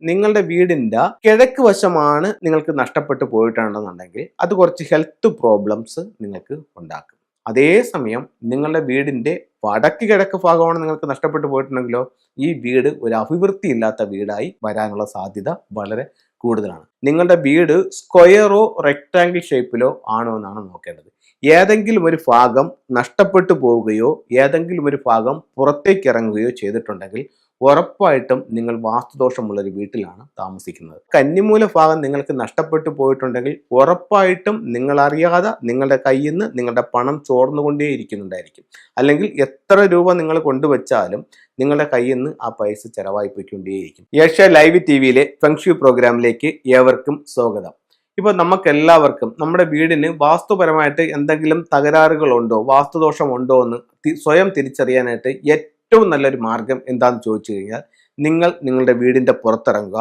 നിങ്ങളുടെ വീടിന്റെ കിഴക്ക് വശമാണ് നിങ്ങൾക്ക് നഷ്ടപ്പെട്ടു പോയിട്ടുണ്ടെന്നുണ്ടെങ്കിൽ അത് കുറച്ച് ഹെൽത്ത് പ്രോബ്ലംസ് നിങ്ങൾക്ക് ഉണ്ടാക്കും. അതേസമയം നിങ്ങളുടെ വീടിന്റെ വടക്ക് കിഴക്ക് ഭാഗമാണ് നിങ്ങൾക്ക് നഷ്ടപ്പെട്ടു പോയിട്ടുണ്ടെങ്കിലോ ഈ വീട് ഒരു അഭിവൃദ്ധി ഇല്ലാത്ത വീടായി വരാനുള്ള സാധ്യത വളരെ കൂടുതലാണ്. നിങ്ങളുടെ വീട് സ്ക്വയറോ റെക്ടാങ്കിൾ ഷേപ്പിലോ ആണോ എന്നാണ് നോക്കേണ്ടത്. ഏതെങ്കിലും ഒരു ഭാഗം നഷ്ടപ്പെട്ടു പോവുകയോ ഏതെങ്കിലും ഒരു ഭാഗം പുറത്തേക്ക് ഇറങ്ങുകയോ ചെയ്തിട്ടുണ്ടെങ്കിൽ ഉറപ്പായിട്ടും നിങ്ങൾ വാസ്തുദോഷമുള്ളൊരു വീട്ടിലാണ് താമസിക്കുന്നത്. കന്നിമൂല ഭാഗം നിങ്ങൾക്ക് നഷ്ടപ്പെട്ടു പോയിട്ടുണ്ടെങ്കിൽ ഉറപ്പായിട്ടും നിങ്ങൾ അറിയാതെ നിങ്ങളുടെ കയ്യിൽ നിന്ന് നിങ്ങളുടെ പണം ചോർന്നുകൊണ്ടേ ഇരിക്കുന്നുണ്ടായിരിക്കും. അല്ലെങ്കിൽ എത്ര രൂപ നിങ്ങൾ കൊണ്ടുവച്ചാലും നിങ്ങളുടെ കയ്യിൽ നിന്ന് ആ പൈസ ചെലവായി പോയിക്കൊണ്ടേയിരിക്കും. ഏഷ്യ ലൈവ് ടിവിയിലെ ഫെങ്ഷു പ്രോഗ്രാമിലേക്ക് ഏവർക്കും സ്വാഗതം. ഇപ്പോൾ നമുക്കെല്ലാവർക്കും നമ്മുടെ വീടിന് വാസ്തുപരമായിട്ട് എന്തെങ്കിലും തകരാറുകളുണ്ടോ, വാസ്തുദോഷമുണ്ടോ എന്ന് സ്വയം തിരിച്ചറിയാനായിട്ട് ഏറ്റവും നല്ലൊരു മാർഗം എന്താണെന്ന് ചോദിച്ചു കഴിഞ്ഞാൽ നിങ്ങളുടെ വീടിൻ്റെ പുറത്തിറങ്ങുക.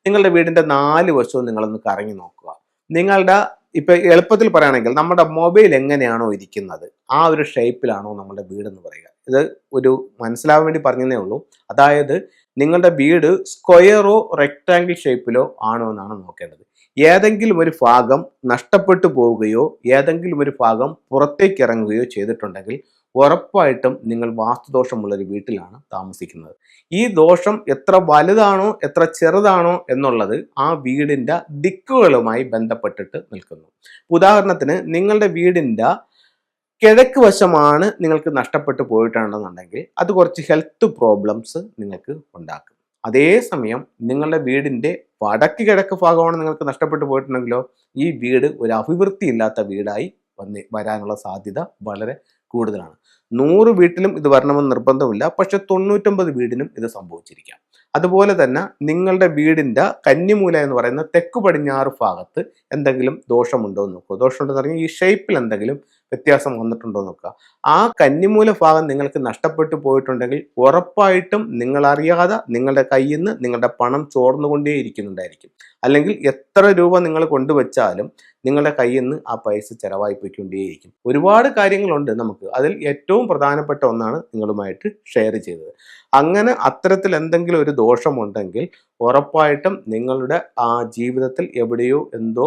നിങ്ങളുടെ വീടിൻ്റെ 4 വശവും നിങ്ങളൊന്ന് കറങ്ങി നോക്കുക. നിങ്ങളുടെ ഇപ്പം എളുപ്പത്തിൽ പറയുകയാണെങ്കിൽ നമ്മുടെ മൊബൈൽ എങ്ങനെയാണോ ഇരിക്കുന്നത് ആ ഒരു ഷേപ്പിലാണോ നമ്മുടെ വീടെന്ന് പറയുക. ഇത് ഒരു മനസ്സിലാവാൻ വേണ്ടി പറഞ്ഞതേ ഉള്ളൂ. അതായത് നിങ്ങളുടെ വീട് സ്ക്വയറോ റെക്ടാങ്കിൾ ഷേപ്പിലോ ആണോ എന്നാണ് നോക്കേണ്ടത്. ഏതെങ്കിലും ഒരു ഭാഗം നഷ്ടപ്പെട്ടു പോവുകയോ ഏതെങ്കിലും ഒരു ഭാഗം പുറത്തേക്ക് ഇറങ്ങുകയോ ചെയ്തിട്ടുണ്ടെങ്കിൽ ഉറപ്പായിട്ടും നിങ്ങൾ വാസ്തുദോഷമുള്ളൊരു വീട്ടിലാണ് താമസിക്കുന്നത്. ഈ ദോഷം എത്ര വലുതാണോ എത്ര ചെറുതാണോ എന്നുള്ളത് ആ വീടിൻ്റെ ദിക്കുകളുമായി ബന്ധപ്പെട്ടിട്ട് നിൽക്കുന്നു. ഉദാഹരണത്തിന് നിങ്ങളുടെ വീടിൻ്റെ കിഴക്ക് വശമാണ് നിങ്ങൾക്ക് നഷ്ടപ്പെട്ടു പോയിട്ടുണ്ടെന്നുണ്ടെങ്കിൽ അത് കുറച്ച് ഹെൽത്ത് പ്രോബ്ലംസ് നിങ്ങൾക്ക് ഉണ്ടാക്കും. അതേസമയം നിങ്ങളുടെ വീടിൻ്റെ വടക്ക് കിഴക്ക് ഭാഗമാണ് നിങ്ങൾക്ക് നഷ്ടപ്പെട്ടു പോയിട്ടുണ്ടെങ്കിലോ ഈ വീട് ഒരു അഭിവൃദ്ധി ഇല്ലാത്ത വീടായി വരാനുള്ള സാധ്യത വളരെ കൂടുതലാണ്. 100 വീട്ടിലും ഇത് വരണമെന്ന് നിർബന്ധമില്ല, പക്ഷെ 99 വീടിനും ഇത് സംഭവിച്ചിരിക്കാം. അതുപോലെ തന്നെ നിങ്ങളുടെ വീടിൻ്റെ കന്നിമൂല എന്ന് പറയുന്ന തെക്ക് പടിഞ്ഞാറ് ഭാഗത്ത് എന്തെങ്കിലും ദോഷമുണ്ടോ എന്ന് നോക്കുക. ദോഷമുണ്ടെന്ന് പറഞ്ഞാൽ ഈ ഷേപ്പിൽ എന്തെങ്കിലും വ്യത്യാസം വന്നിട്ടുണ്ടോ എന്ന് നോക്കുക. ആ കന്നിമൂല ഭാഗം നിങ്ങൾക്ക് നഷ്ടപ്പെട്ടു പോയിട്ടുണ്ടെങ്കിൽ ഉറപ്പായിട്ടും നിങ്ങൾ അറിയാതെ നിങ്ങളുടെ കയ്യിൽ നിന്ന് നിങ്ങളുടെ പണം ചോർന്നുകൊണ്ടേ ഇരിക്കുന്നുണ്ടായിരിക്കും. അല്ലെങ്കിൽ എത്ര രൂപ നിങ്ങൾ കൊണ്ടുവച്ചാലും നിങ്ങളുടെ കയ്യിൽ നിന്ന് ആ പൈസ ചെലവായി പോയിക്കൊണ്ടേയിരിക്കും. ഒരുപാട് കാര്യങ്ങളുണ്ട് നമുക്ക്. അതിൽ ഏറ്റവും പ്രധാനപ്പെട്ട ഒന്നാണ് നിങ്ങളുമായിട്ട് ഷെയർ ചെയ്തത്. അങ്ങനെ അത്തരത്തിൽ എന്തെങ്കിലും ഒരു ദോഷമുണ്ടെങ്കിൽ ഉറപ്പായിട്ടും നിങ്ങളുടെ ആ ജീവിതത്തിൽ എവിടെയോ എന്തോ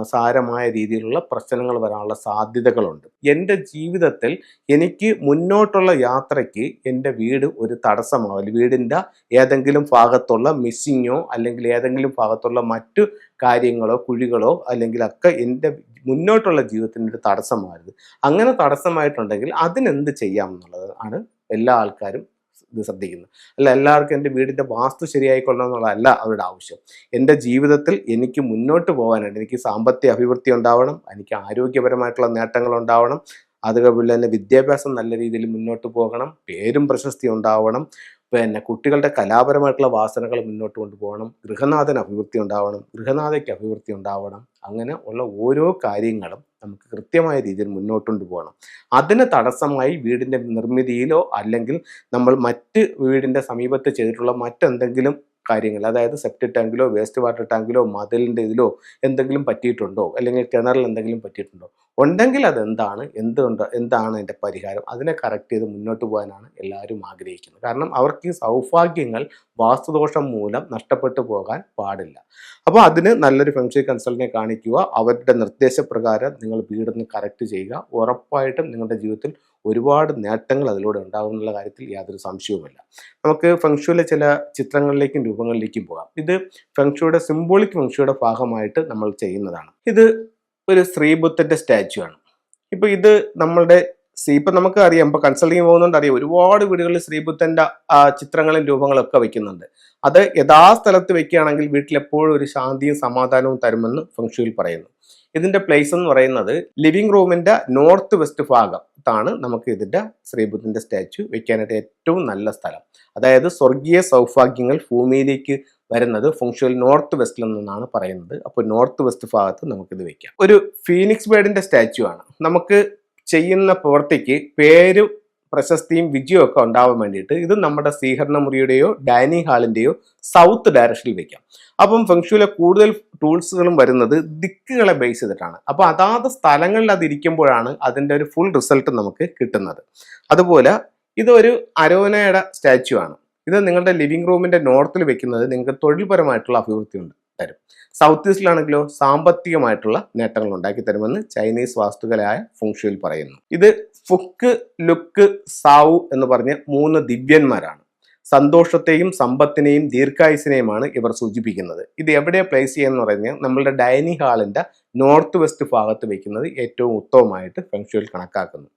സാരമായ രീതിയിലുള്ള പ്രശ്നങ്ങൾ വരാനുള്ള സാധ്യതകളുണ്ട്. എൻ്റെ ജീവിതത്തിൽ എനിക്ക് മുന്നോട്ടുള്ള യാത്രയ്ക്ക് എൻ്റെ വീട് ഒരു തടസ്സമാവില്ല. വീടിൻ്റെ ഏതെങ്കിലും ഭാഗത്തുള്ള മിസ്സിങ്ങോ അല്ലെങ്കിൽ ഏതെങ്കിലും ഭാഗത്തുള്ള മറ്റു കാര്യങ്ങളോ കുഴികളോ അല്ലെങ്കിൽ ഒക്കെ എൻ്റെ മുന്നോട്ടുള്ള ജീവിതത്തിന് ഒരു തടസ്സമാകരുത്. അങ്ങനെ തടസ്സമായിട്ടുണ്ടെങ്കിൽ അതിനെന്ത് ചെയ്യാമെന്നുള്ളത് ആണ് എല്ലാ ആൾക്കാരും ഇത് ശ്രദ്ധിക്കുന്നത്. അല്ല എല്ലാവർക്കും എൻ്റെ വീടിൻ്റെ വാസ്തു ശരിയായിക്കൊള്ളണം എന്നുള്ളതല്ല അവരുടെ ആവശ്യം. എൻ്റെ ജീവിതത്തിൽ എനിക്ക് മുന്നോട്ട് പോകാനായിട്ട് എനിക്ക് സാമ്പത്തിക അഭിവൃദ്ധി ഉണ്ടാവണം, എനിക്ക് ആരോഗ്യപരമായിട്ടുള്ള നേട്ടങ്ങൾ ഉണ്ടാവണം, അതുപോലെ തന്നെ വിദ്യാഭ്യാസം നല്ല രീതിയിൽ മുന്നോട്ട് പോകണം, പേരും പ്രശസ്തി ഉണ്ടാവണം, പിന്നെ കുട്ടികളുടെ കലാപരമായിട്ടുള്ള വാസനകൾ മുന്നോട്ട് കൊണ്ടുപോകണം, ഗൃഹനാഥന് അഭിവൃദ്ധി ഉണ്ടാവണം, ഗൃഹനാഥയ്ക്ക് അഭിവൃദ്ധി ഉണ്ടാവണം. അങ്ങനെ ഉള്ള ഓരോ കാര്യങ്ങളും നമുക്ക് കൃത്യമായ രീതിയിൽ മുന്നോട്ട് പോകണം. അതിന് തടസ്സമായി വീടിൻ്റെ നിർമ്മിതിയിലോ അല്ലെങ്കിൽ നമ്മൾ മറ്റ് വീടിൻ്റെ സമീപത്ത് ചെയ്തിട്ടുള്ള മറ്റെന്തെങ്കിലും കാര്യങ്ങൾ, അതായത് സെപ്റ്റിക് ടാങ്കിലോ വേസ്റ്റ് വാട്ടർ ടാങ്കിലോ മതിലിൻ്റെ ഇതിലോ എന്തെങ്കിലും പറ്റിയിട്ടുണ്ടോ അല്ലെങ്കിൽ കിണറിൽ എന്തെങ്കിലും പറ്റിയിട്ടുണ്ടോ ഉണ്ടെങ്കിൽ അതെന്താണ്, എന്താണ് അതിൻ്റെ പരിഹാരം, അതിനെ കറക്റ്റ് ചെയ്ത് മുന്നോട്ട് പോകാനാണ് എല്ലാവരും ആഗ്രഹിക്കുന്നത്. കാരണം അവർക്ക് ഈ സൗഭാഗ്യങ്ങൾ വാസ്തുദോഷം മൂലം നഷ്ടപ്പെട്ടു പോകാൻ പാടില്ല. അപ്പോൾ അതിന് നല്ലൊരു ഫെങ്ഷി കൺസൾട്ടിനെ കാണിക്കുക. അവരുടെ നിർദ്ദേശപ്രകാരം നിങ്ങൾ വീടൊന്ന് കറക്റ്റ് ചെയ്യുക. ഉറപ്പായിട്ടും നിങ്ങളുടെ ജീവിതത്തിൽ ഒരുപാട് നേട്ടങ്ങൾ അതിലൂടെ ഉണ്ടാകുമെന്നുള്ള കാര്യത്തിൽ യാതൊരു സംശയവുമില്ല. നമുക്ക് ഫെങ്ഷുവിലെ ചില ചിത്രങ്ങളിലേക്കും രൂപങ്ങളിലേക്കും പോകാം. ഇത് ഫെങ്ഷുയുടെ സിംബോളിക് ഫെങ്ഷുയുടെ ഭാഗമായിട്ട് നമ്മൾ ചെയ്യുന്നതാണ്. ഇത് ഒരു ശ്രീബുദ്ധന്റെ സ്റ്റാച്ചു ആണ്. ഇപ്പൊ ഇത് നമ്മളുടെ ഇപ്പൊ നമുക്ക് അറിയാം, ഇപ്പൊ കൺസൾട്ടിങ് പോകുന്നതുകൊണ്ട് അറിയാം, ഒരുപാട് വീടുകളിൽ ശ്രീബുദ്ധന്റെ ചിത്രങ്ങളും രൂപങ്ങളും ഒക്കെ വെക്കുന്നുണ്ട്. അത് യഥാസ്ഥലത്ത് വെക്കുകയാണെങ്കിൽ വീട്ടിൽ എപ്പോഴും ഒരു ശാന്തിയും സമാധാനവും തരുമെന്ന് ഫെങ്ഷുയിൽ പറയുന്നു. ഇതിന്റെ പ്ലേസ് എന്ന് പറയുന്നത് ലിവിംഗ് റൂമിന്റെ നോർത്ത് വെസ്റ്റ് ഭാഗത്താണ് നമുക്ക് ഇതിന്റെ ശ്രീബുദ്ധന്റെ സ്റ്റാച്ചു വെക്കാനായിട്ട് ഏറ്റവും നല്ല സ്ഥലം. അതായത് സ്വർഗീയ സൗഭാഗ്യങ്ങൾ ഭൂമിയിലേക്ക് വരുന്നത് ഫെങ്ഷുയിൽ നോർത്ത് വെസ്റ്റിൽ നിന്നാണ് പറയുന്നത്. അപ്പോൾ നോർത്ത് വെസ്റ്റ് ഭാഗത്ത് നമുക്കിത് വെക്കാം. ഒരു ഫീനിക്സ് ബേർഡിന്റെ സ്റ്റാച്ചു ആണ്. നമുക്ക് ചെയ്യുന്ന പ്രവൃത്തിക്ക് പേരും പ്രശസ്തിയും വിജയവും ഒക്കെ ഉണ്ടാവാൻ വേണ്ടിയിട്ട് ഇത് നമ്മുടെ സ്വീകരണ മുറിയുടെയോ ഡൈനിങ് ഹാളിന്റെയോ സൗത്ത് ഡയറക്ഷനിൽ വെക്കാം. അപ്പം ഫെങ്ഷുയിലെ കൂടുതൽ ടൂൾസുകളും വരുന്നത് ദിക്കുകളെ ബേസ് ചെയ്തിട്ടാണ്. അപ്പോൾ അതാത് സ്ഥലങ്ങളിൽ അത് ഇരിക്കുമ്പോഴാണ് അതിൻ്റെ ഒരു ഫുൾ റിസൾട്ട് നമുക്ക് കിട്ടുന്നത്. അതുപോലെ ഇതൊരു അരോനയുടെ സ്റ്റാച്ചു ആണ്. ഇത് നിങ്ങളുടെ ലിവിംഗ് റൂമിന്റെ നോർത്തിൽ വെക്കുന്നത് നിങ്ങൾക്ക് തൊഴിൽപരമായിട്ടുള്ള അഭിവൃദ്ധി തരും. സൗത്ത് ഈസ്റ്റിലാണെങ്കിലോ സാമ്പത്തികമായിട്ടുള്ള നേട്ടങ്ങൾ ഉണ്ടാക്കി തരുമെന്ന് ചൈനീസ് വാസ്തുകലയായ ഫുങ്ഷുയിൽ പറയുന്നു. ഇത് ഫുക്ക്, ലുക്ക്, സാവു എന്ന് പറഞ്ഞ 3 ദിവ്യന്മാരാണ്. സന്തോഷത്തെയും സമ്പത്തിനെയും ദീർഘായുസിനെയുമാണ് ഇവർ സൂചിപ്പിക്കുന്നത്. ഇത് എവിടെ പ്ലേസ് ചെയ്യുമെന്ന് പറഞ്ഞാൽ നമ്മളുടെ ഡൈനിങ് ഹാളിന്റെ നോർത്ത് വെസ്റ്റ് ഭാഗത്ത് വെക്കുന്നത് ഏറ്റവും ഉത്തമമായിട്ട് ഫെങ്ഷുയിൽ കണക്കാക്കുന്നു.